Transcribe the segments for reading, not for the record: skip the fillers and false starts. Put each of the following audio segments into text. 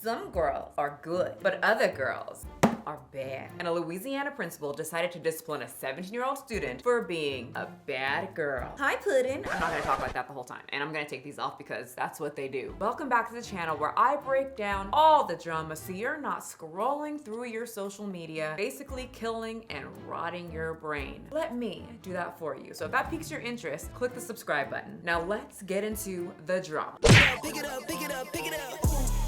Some girls are good, but other girls are bad. And a Louisiana principal decided to discipline a 17-year-old student for being a bad girl. Hi, Puddin'. I'm not gonna talk like that the whole time, and I'm gonna take these off because that's what they do. Welcome back to the channel where I break down all the drama so you're not scrolling through your social media, basically killing and rotting your brain. Let me do that for you. So if that piques your interest, click the subscribe button. Now let's get into the drama. Pick it up, pick it up, pick it up.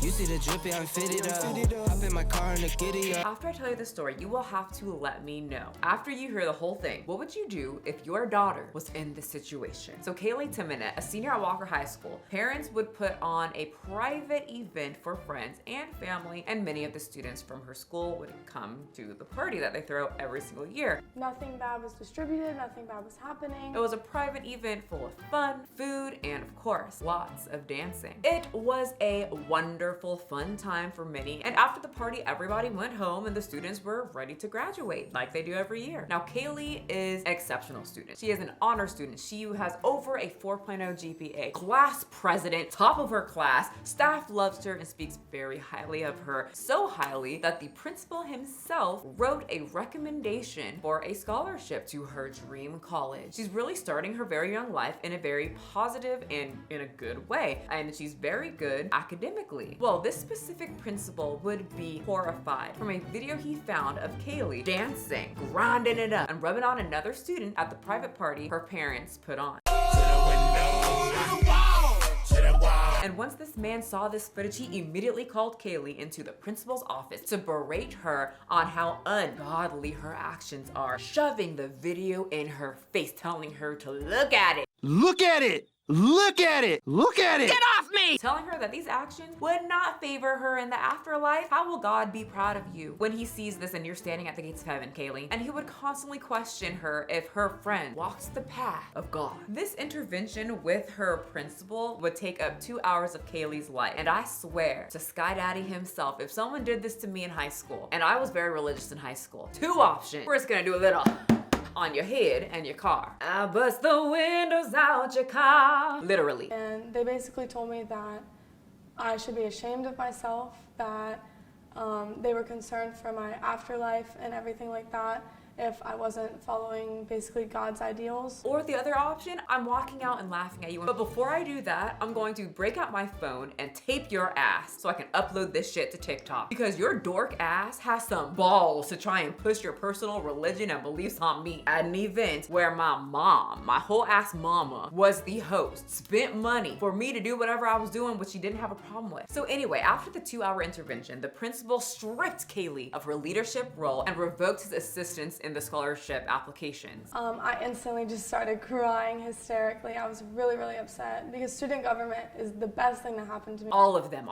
You see the drippy, I'm fitted up. Hop in my car and the giddy up. After I tell you the story, you will have to let me know. After you hear the whole thing, what would you do if your daughter was in this situation? So Kaye Timonette, a senior at Walker High School, parents would put on a private event for friends and family, and many of the students from her school would come to the party that they throw every single year. Nothing bad was distributed, nothing bad was happening. It was a private event full of fun, food, and of course, lots of dancing. It was a wonderful, fun time for many, and after the party, everybody went home and the students were ready to graduate like they do every year. Now, Kaye is an exceptional student. She is an honor student. She has over a 4.0 GPA, class president, top of her class. Staff loves her and speaks very highly of her, so highly that the principal himself wrote a recommendation for a scholarship to her dream college. She's really starting her very young life in a very positive and in a good way, and she's very good academically. Well, this specific principal would be horrified from a video he found of Kaye dancing, grinding it up, and rubbing on another student at the private party her parents put on. And once this man saw this footage, he immediately called Kaye into the principal's office to berate her on how ungodly her actions are, shoving the video in her face, telling her to look at it. Look at it! Look at it! Look at it! Get off me! Telling her that these actions would not favor her in the afterlife. How will God be proud of you when he sees this and you're standing at the gates of heaven, Kaye? And he would constantly question her if her friend walks the path of God. This intervention with her principal would take up 2 hours of Kaye's life. And I swear to Sky Daddy himself, if someone did this to me in high school, and I was very religious in high school, 2 options. We're just gonna do a little on your head and your car. I bust the windows out your car. Literally. And they basically told me that I should be ashamed of myself, that they were concerned for my afterlife and everything like that if I wasn't following basically God's ideals. Or the other option, I'm walking out and laughing at you. But before I do that, I'm going to break out my phone and tape your ass so I can upload this shit to TikTok. Because your dork ass has some balls to try and push your personal religion and beliefs on me at an event where my mom, my whole ass mama, was the host, spent money for me to do whatever I was doing, which she didn't have a problem with. So anyway, after the 2-hour intervention, the principal stripped Kaye of her leadership role and revoked his assistance in the scholarship applications. I instantly just started crying hysterically. I was really, really upset because student government is the best thing that happened to me. All of them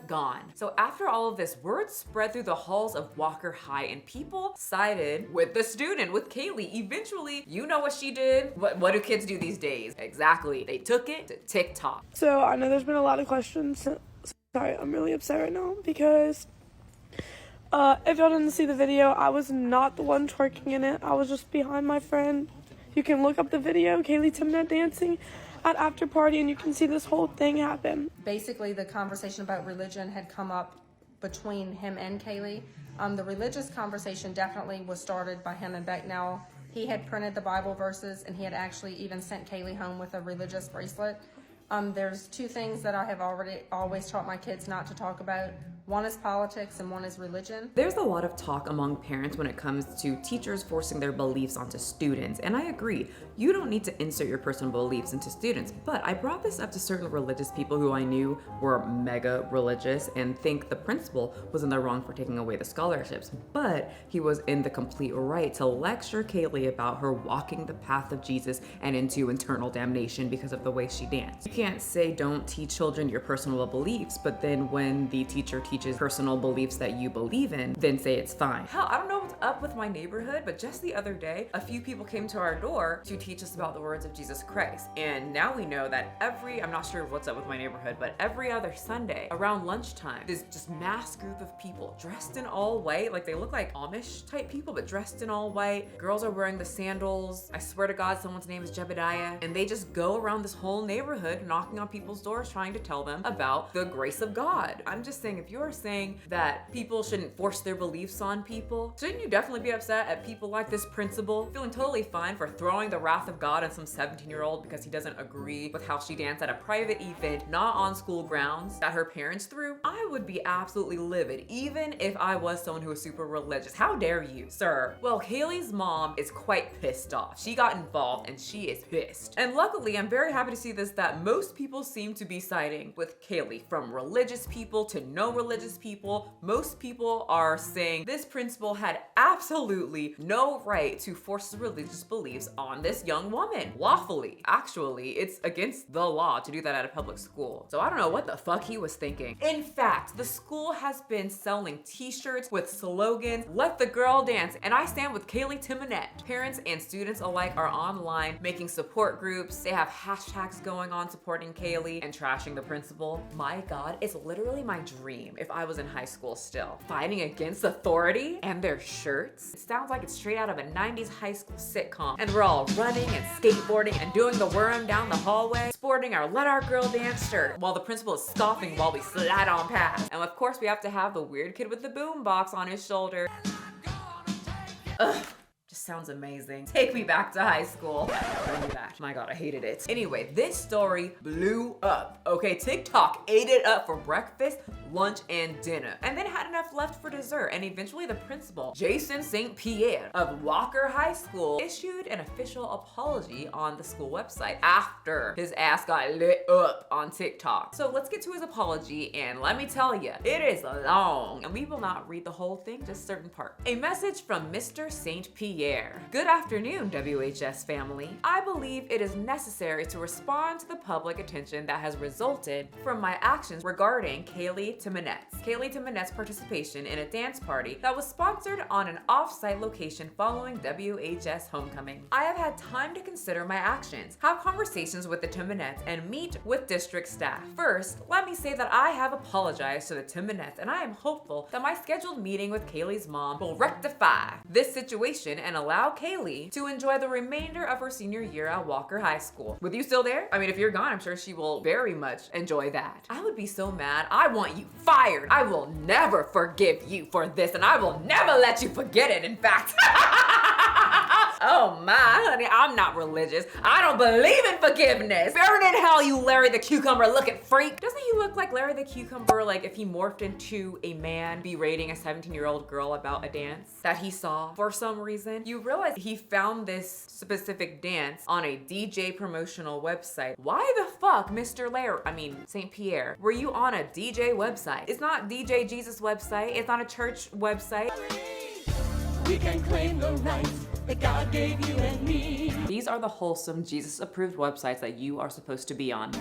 gone. So after all of this, word spread through the halls of Walker High and people sided with the student, with Kaye. Eventually, you know what she did? What do kids do these days? Exactly. They took it to TikTok. So I know there's been a lot of questions. Sorry, I'm really upset right now because if y'all didn't see the video, I was not the one twerking in it. I was just behind my friend. You can look up the video, Kaye Timonette dancing at after party, and you can see this whole thing happen. Basically, the conversation about religion had come up between him and Kaye. The religious conversation definitely was started by him and McDaniel. He had printed the Bible verses, and he had actually even sent Kaye home with a religious bracelet. There's 2 things that I have always taught my kids not to talk about. One is politics and one is religion. There's a lot of talk among parents when it comes to teachers forcing their beliefs onto students, and I agree. You don't need to insert your personal beliefs into students, but I brought this up to certain religious people who I knew were mega religious and think the principal was in the wrong for taking away the scholarships, but he was in the complete right to lecture Kaye about her walking the path of Jesus and into eternal damnation because of the way she danced. You can't say don't teach children your personal beliefs, but then when the teacher teaches personal beliefs that you believe in, then say it's fine. Hell, I don't know what's up with my neighborhood, but just the other day, a few people came to our door to teach us about the words of Jesus Christ. And now we know that I'm not sure what's up with my neighborhood, but every other Sunday around lunchtime, there's just mass group of people dressed in all white, like they look like Amish type people, but dressed in all white. Girls are wearing the sandals. I swear to God, someone's name is Jebediah. And they just go around this whole neighborhood live knocking on people's doors trying to tell them about the grace of God. I'm just saying, if you're saying that people shouldn't force their beliefs on people, shouldn't you definitely be upset at people like this principal feeling totally fine for throwing the wrath of God on some 17-year-old because he doesn't agree with how she danced at a private event, not on school grounds, that her parents threw? I would be absolutely livid, even if I was someone who was super religious. How dare you, sir? Well, Kaylee's mom is quite pissed off. She got involved and she is pissed. And luckily, I'm very happy to see this, that most people seem to be siding with Kaye, from religious people to no religious people. Most people are saying this principal had absolutely no right to force his religious beliefs on this young woman. Lawfully. Actually, it's against the law to do that at a public school. So I don't know what the fuck he was thinking. In fact, the school has been selling t-shirts with slogans, "Let the girl dance," and I stand with Kaye Timonette. Parents and students alike are online making support groups. They have hashtags going on supporting Kaye and trashing the principal. My God, it's literally my dream if I was in high school still. Fighting against authority and their shirts. It sounds like it's straight out of a 90s high school sitcom. And we're all running and skateboarding and doing the worm down the hallway, sporting our "Let Our Girl Dance" shirt, while the principal is scoffing while we slide on past. And of course, we have to have the weird kid with the boombox on his shoulder. Ugh. Just sounds amazing. Take me back to high school. Bring me back. My God, I hated it. Anyway, this story blew up. Okay, TikTok ate it up for breakfast, lunch, and dinner, and then had enough left for dessert. And eventually the principal, Jason St. Pierre of Walker High School, issued an official apology on the school website after his ass got lit up on TikTok. So let's get to his apology, and let me tell you, it is long, and we will not read the whole thing, just certain parts. A message from Mr. St. Pierre. Good afternoon, WHS family. I believe it is necessary to respond to the public attention that has resulted from my actions regarding Kaye Timonette's participation in a dance party that was sponsored on an off-site location following WHS homecoming. I have had time to consider my actions, have conversations with the Timonettes, and meet with district staff. First, let me say that I have apologized to the Timonettes, and I am hopeful that my scheduled meeting with Kaylee's mom will rectify this situation and allow Kaye to enjoy the remainder of her senior year at Walker High School. With you still there? I mean, if you're gone, I'm sure she will very much enjoy that. I would be so mad. I want you fired. I will never forgive you for this, and I will never let you forget it, in fact. Oh my, honey, I'm not religious. I don't believe in forgiveness. Burn in hell, you Larry the Cucumber looking freak. Doesn't he look like Larry the Cucumber, like if he morphed into a man berating a 17-year-old girl about a dance that he saw for some reason? You realize he found this specific dance on a DJ promotional website. Why the fuck, St. Pierre, were you on a DJ website? It's not DJ Jesus website. It's not a church website. We can claim the rights that God gave you and me. These are the wholesome, Jesus-approved websites that you are supposed to be on.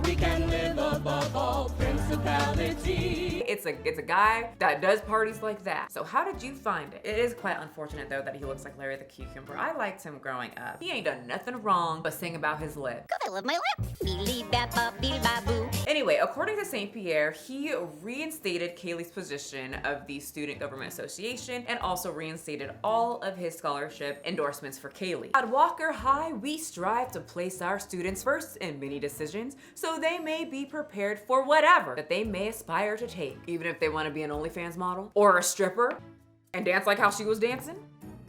We can live above all principality. It's a guy that does parties like that. So how did you find it? It is quite unfortunate though that he looks like Larry the Cucumber. I liked him growing up. He ain't done nothing wrong but sing about his lip. I love my lip. Beely-bap-bop-beely-ba-boo. Anyway, according to St. Pierre, he reinstated Kaylee's position of the Student Government Association and also reinstated all of his scholarship endorsements for Kaye. At Walker High, we strive to place our students first in many decisions so they may be prepared for whatever that they may aspire to take, even if they want to be an OnlyFans model or a stripper and dance like how she was dancing.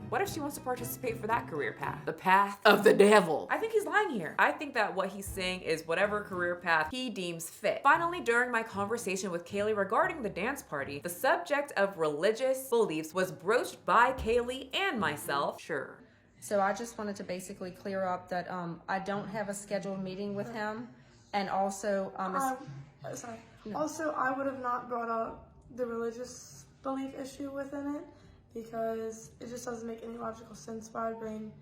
What if she wants to participate for that career path? The path of the devil. I think he's lying here. I think that what he's saying is whatever career path he deems fit. Finally, during my conversation with Kaye regarding the dance party, the subject of religious beliefs was broached by Kaye and myself. Sure. So I just wanted to basically clear up that I don't have a scheduled meeting with him. And also, Also, I would have not brought up the religious belief issue within it because it just doesn't make any logical sense why I bring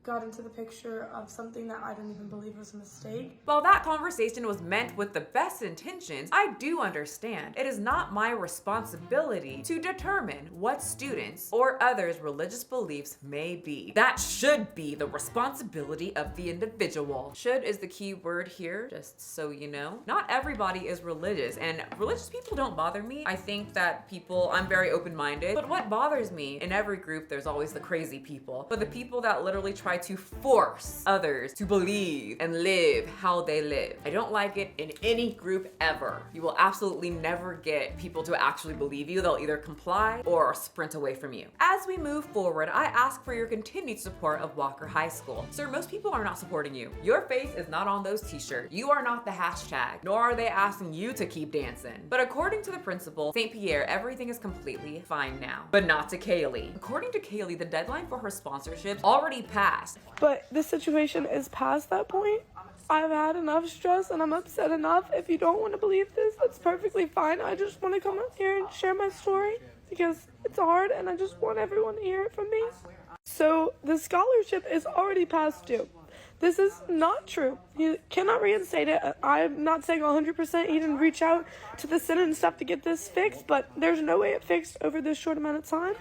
God into the picture of something that I didn't even believe was a mistake. While that conversation was meant with the best intentions, I do understand it is not my responsibility to determine what students or others' religious beliefs may be. That should be the responsibility of the individual. Should is the key word here, just so you know. Not everybody is religious, and religious people don't bother me. I think that I'm very open-minded, but what bothers me, in every group there's always the crazy people, but the people that literally try to force others to believe and live how they live. I don't like it in any group ever. You will absolutely never get people to actually believe you. They'll either comply or sprint away from you. As we move forward, I ask for your continued support of Walker High School. Sir, most people are not supporting you. Your face is not on those t-shirts. You are not the hashtag, nor are they asking you to keep dancing. But according to the principal, St. Pierre, everything is completely fine now. But not to Kaylee. According to Kaylee, the deadline for her sponsorships already passed. But this situation is past that point. I've had enough stress and I'm upset enough. If you don't want to believe this, that's perfectly fine. I just want to come up here and share my story because it's hard and I just want everyone to hear it from me. So the scholarship is already past due. This is not true. He cannot reinstate it. I'm not saying 100% he didn't reach out to the Senate and stuff to get this fixed, but there's no way it fixed over this short amount of time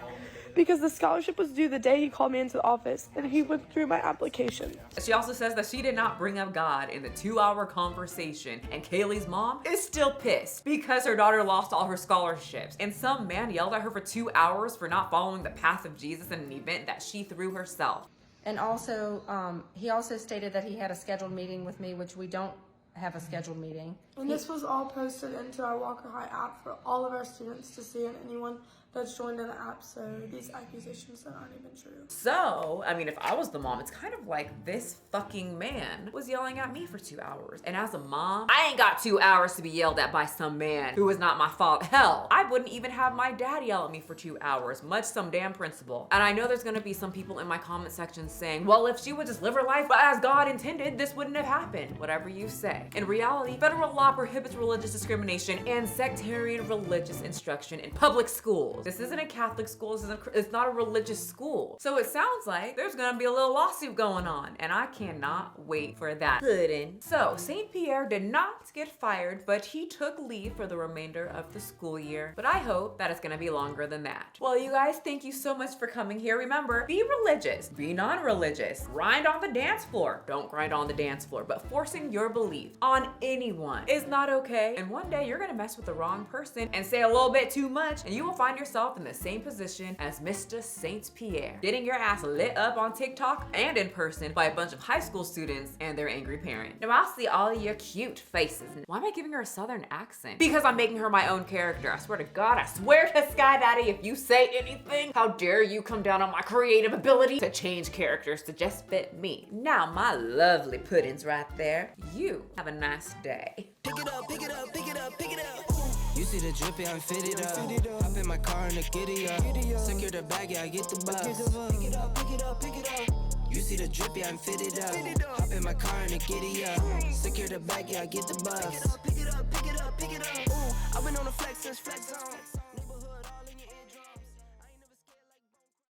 because the scholarship was due the day he called me into the office and he went through my application. She also says that she did not bring up God in the 2-hour conversation, and Kaylee's mom is still pissed because her daughter lost all her scholarships, and some man yelled at her for 2 hours for not following the path of Jesus in an event that she threw herself. And also, he also stated that he had a scheduled meeting with me, which we don't have a scheduled meeting. And this was all posted into our Walker High app for all of our students to see and anyone that's joined in the app, so these accusations that aren't even true. So, I mean, if I was the mom, it's kind of like this fucking man was yelling at me for 2 hours. And as a mom, I ain't got 2 hours to be yelled at by some man who is not my fault. Hell, I wouldn't even have my dad yell at me for 2 hours, much some damn principal. And I know there's gonna be some people in my comment section saying, well, if she would just live her life as God intended, this wouldn't have happened. Whatever you say. In reality, federal law prohibits religious discrimination and sectarian religious instruction in public schools. This isn't a Catholic school, it's not a religious school. So it sounds like there's gonna be a little lawsuit going on, and I cannot wait for that pudding. So St. Pierre did not get fired, but he took leave for the remainder of the school year. But I hope that it's gonna be longer than that. Well, you guys, thank you so much for coming here. Remember, be religious, be non-religious, grind on the dance floor. Don't grind on the dance floor, but forcing your belief on anyone is not okay. And one day you're gonna mess with the wrong person and say a little bit too much, and you will find yourself in the same position as Mr. St. Pierre, getting your ass lit up on TikTok and in person by a bunch of high school students and their angry parent. Now I see all of your cute faces. Why am I giving her a southern accent? Because I'm making her my own character. I swear to God, I swear to Sky Daddy, if you say anything, how dare you come down on my creative ability to change characters to just fit me. Now my lovely puddings right there. You have a nice day. Pick it up, pick it up, pick it up, pick it up. You see the drip, yeah, I'm fitted up. Hop in my car and the giddy up. Secure the bag, yeah, I get the bus. Pick it up, pick it up, pick it up. You see the drip, yeah, I'm fitted up. Hop in my car and the giddy up. Secure the bag, yeah, I get the bus. Pick it up, pick it up, pick it up, pick it up. I've been on the flex since flex.